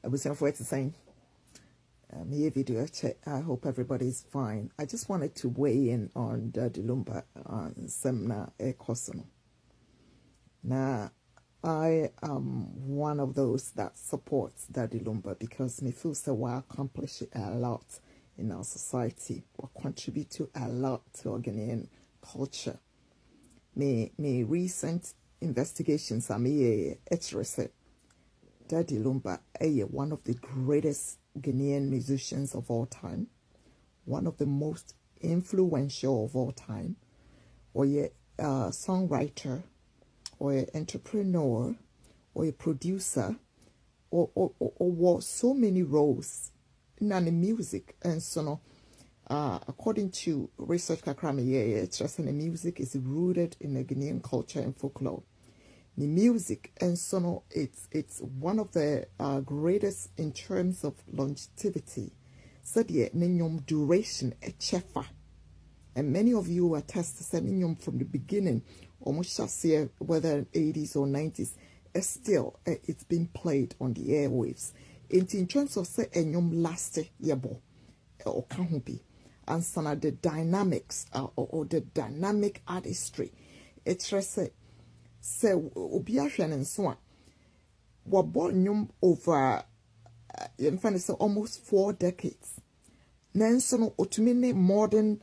was for it to say, video check. I hope everybody's fine. I just wanted to weigh in on Daddy Lumba on Semna Ekosono. Now, I am one of those that supports Daddy Lumba because me feel so I accomplish a lot in our society or contribute to a lot to our Ghanaian culture. Me recent investigations are me Daddy Lumba one of the greatest Ghanaian musicians of all time, one of the most influential of all time, or a songwriter, or an entrepreneur, or a producer, or so many roles in the music. And so according to research it's just the music is rooted in the Ghanaian culture and folklore. The music and so it's one of the greatest in terms of longevity. So the duration a chefa. And many of you attest to from the beginning, almost just say whether 80s or 90s, still it's been played on the airwaves. In terms of say enyom last yebo or can be, and some of the dynamics or the dynamic artistry, it's just say obiahwen and so on. What bought nyom over almost 4 decades. Nanso otumine modern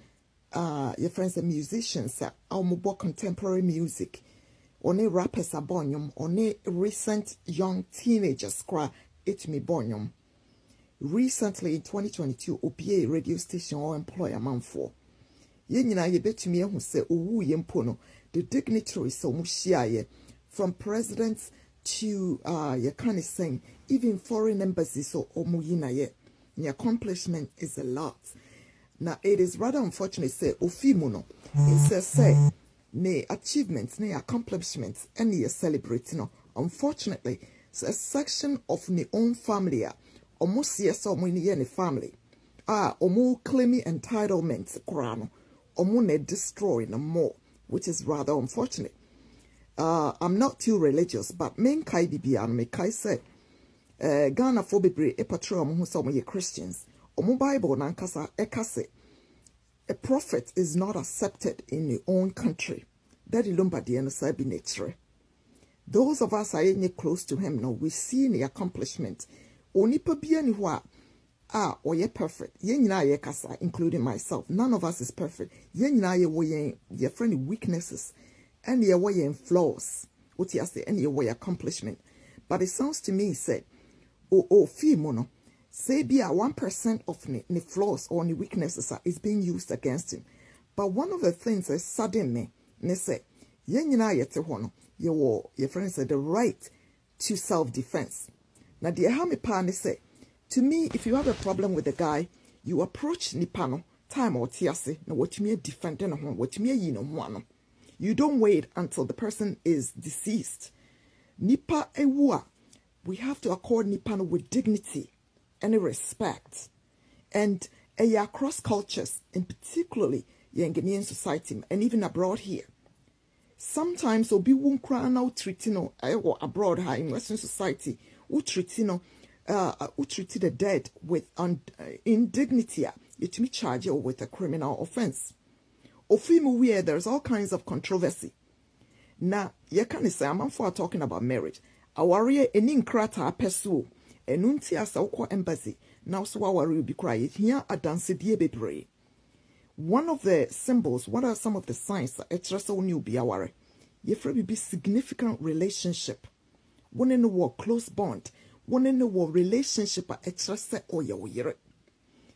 your friends and musicians are more contemporary music. Only rappers are born only recent young teenagers cry it me born. Recently in 2022, OPA radio station or employer man for. Yenina ye bet me who say owu yempono the dignitaries so mushiaye from presidents to you can't sing even foreign embassies or omuyina ye. The accomplishment is a lot. Now it is rather unfortunate say ofimuno it say ne achievements ne accomplishments and ye celebrating. Unfortunately, it's a section of ne own family almost yes or any family omo claiming entitlements krano omo ne destroy no more, which is rather unfortunate. I'm not too religious, but men kai bibia me kai say Ghana for bebre e patro omo so ye Christians omo Bible nankasa ekase a prophet is not accepted in your own country. Daddy Lumba di eno be nature. Those of us are close to him now, we see the accomplishment. Onipa bia ni hwa or ye perfect. Ye nyina ye kasa, including myself. None of us is perfect. Ye nyina ye wo ye friendly weaknesses and ye wo ye flaws. What you say and ye wo accomplishment. But it sounds to me say fi mono. Say be 1% of the flaws or the weaknesses is being used against him. But one of the things is suddenly, ne say, ye nyina ye te hono, your friends said the right to self-defense. Now the hami pa ne say, to me, if you have a problem with a guy, you approach nipano, time or tiase, na what me defending on what me yi no one. You don't wait until the person is deceased. Nipa ewa, we have to accord nipano with dignity and respect, and across cultures, and particularly in Ghanaian society and even abroad here. Sometimes obi won cry now treating or abroad high in Western society who treating the dead with indignity. It me charge you with a criminal offense. Ofimu where there's all kinds of controversy. Now you can say I'm for talking about marriage. A warrior enin krata pesu. Enunti asa ukwa embassy. Now so worry will be quiet. Here a dance bebre. One of the symbols, what are some of the signs that etrasa new be aware? Yefre be significant relationship. One in the war close bond. One in the war relationship at etrasa or your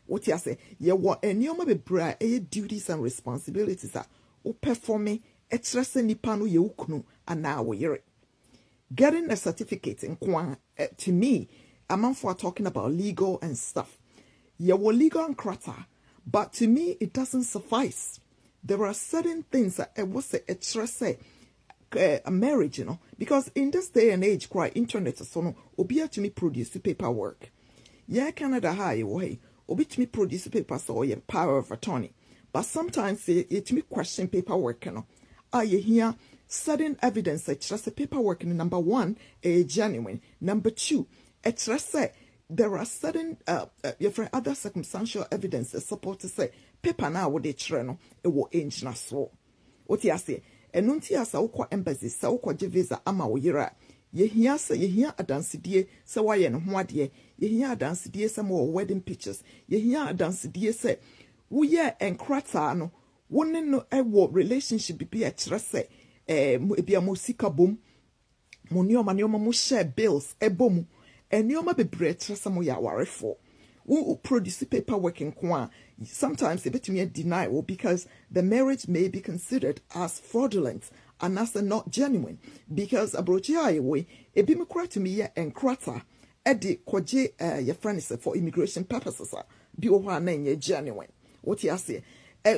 what you say? Ye wa enyoma be bra duties and responsibilities are o performing etrasa nipanu ye ukunu and now we getting a certificate in Kwan to me. I'm for talking about legal and stuff. Yeah, well, legal and krata, but to me, it doesn't suffice. There are certain things that I was a marriage, you know, because in this day and age, quite internet so no, obia to me produce the paperwork. Yeah, Canada high way, obi to me produce the paper so yeah, power of attorney. But sometimes it to me question paperwork, you know. You hear certain evidence that just the paperwork in number 1 genuine, number 2. It's just say there are certain other circumstantial evidence that support to say paper now what they treno it will age na so. What you say? Enunti asa ukwa embassy sa ukwa visa ama uyira. Ye hear adansidie se waye no ho ade. Ye hear adansidie se mo wedding pictures. Ye hear adansidie se wo ye enkrata no wonne no ewo relationship bi a kire se ebi amosika bom mo nioma mo share bills ebomu enioma bebre kire se mo ya warefo wo produce paperwork in kwa sometimes it betumi deny because the marriage may be considered as fraudulent and as not genuine because abrochi ayewe ebi me kura to me ye enkrata edi kwaje your friend say for immigration purposes bi o hwa na nye genuine what you say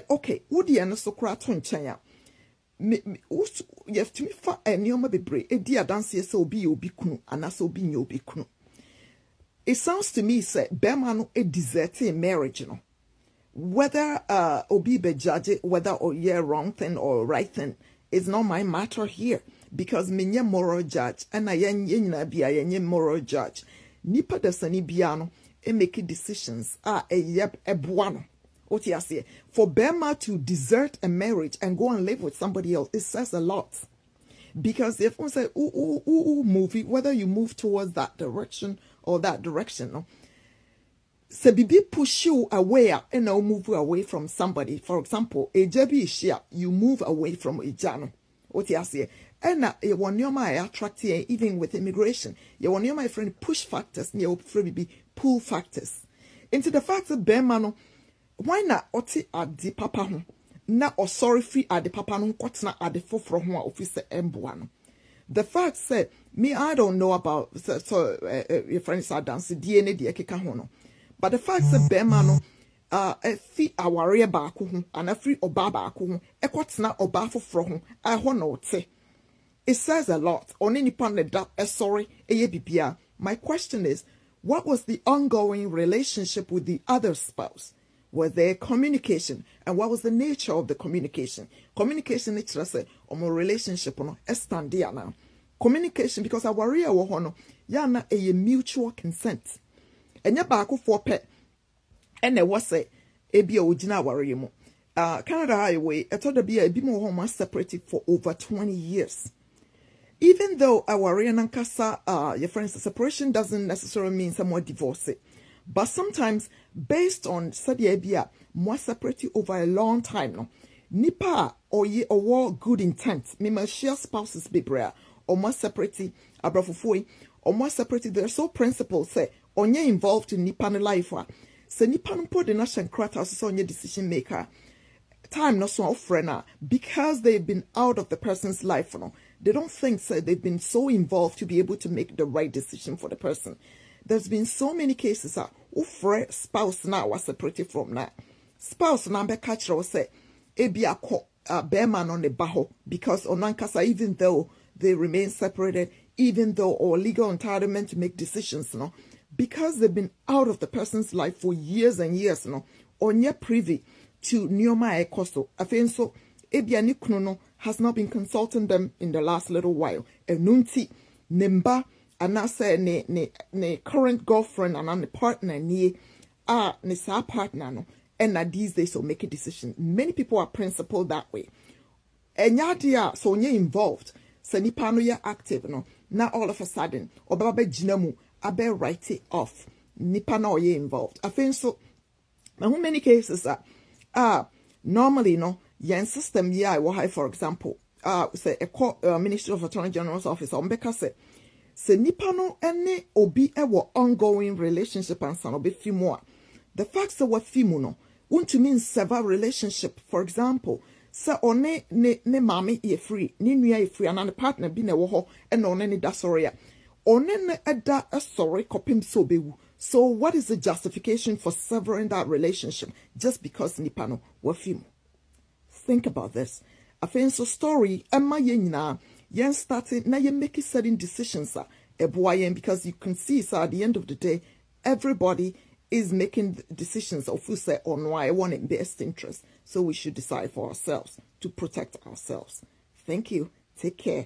okay wodi eno so kura to nchen ya you have to me fa enioma bebre edi adanse say obi kunu anasa obi nye obi kunu. It sounds to me say Bemano a deserting marriage, whether obi be judge whether or yeah wrong thing or right thing is not my matter here because me moral judge and I be moral judge. Nipa desani biano e make decisions a buano. What you say for Bema to desert a marriage and go and live with somebody else, it says a lot. Because if one say movie, whether you move towards that direction or that direction, no. So bibi push you away and now move away from somebody. For example, a jebi share, you move away from a jano. What you say? And you want your my attract even with immigration. You want your my friend push factors, you be pull factors. Into the fact that Bemano, why not oti at the papa na or sorry free at the papa no kwatna at the fofro ho officer emboano. The fact said me I don't know about your friends are dancing DNA de keka ho no. But the fact said bema no fi aware baako ho ana free oba baako ho e kwatna oba fofro ho a ho no te. It says a lot. On any partner that sorry eye bibia. My question is, what was the ongoing relationship with the other spouse? Was there communication? And what was the nature of the communication? Communication is just a relationship no estandia now. Communication because our real wohono yana a mutual consent. And ya baako for pet and there was a ebi ojina worry mo. Canada Highway, I thought be a bit more home separated for over 20 years. Even though our Nankasa, your friends, separation doesn't necessarily mean someone divorce it. But sometimes, based on Sadiabia, more separate over a long time, no. Nipa or ye or war good intent, me share spouses be brea, or more separate abrafufui, or more separate their sole principle say, on ye involved in Nipan life. Se Nipan po the nation kratas on your decision maker. Time no so friend because they've been out of the person's life, no. They don't think so they've been so involved to be able to make the right decision for the person. There's been so many cases who spouse now was separated from that. Spouse now be catch or say ebia ko bearman on the baho because onankasa even though they remain separated, even though or legal entitlement to make decisions, no, because they've been out of the person's life for years and years, no, onye privy to nioma ekoso. Afenso ebia ni kuno has not been consulting them in the last little while. Enunti nemba and I say ne current girlfriend and the partner ne sa partner no and na these days so make a decision. Many people are principled that way. And yadia so nye involved. So nipa no ya active no. Now all of a sudden obabe jinamu abe write it off. Nipa no ye involved. I think so. Now how many cases normally no yen system yeah why for example say a Ministry of Attorney General's office on say se nipa no ene obi ewo ongoing relationship and san obi fi more. The fact that what fi mu no won't mean several relationship. For example, se one ne mami ye free, ni nua ye free, and the partner bi na wo ho and one ne da sorry. One ne eda sorry kopim so bewu. So what is the justification for severing that relationship just because nipa no wo fi mu? Think about this. A fancy story emma ye nyina yen started now you make certain decisions because you can see at the end of the day everybody is making decisions of who say on why I want in best interest, so we should decide for ourselves to protect ourselves. Thank you. Take care.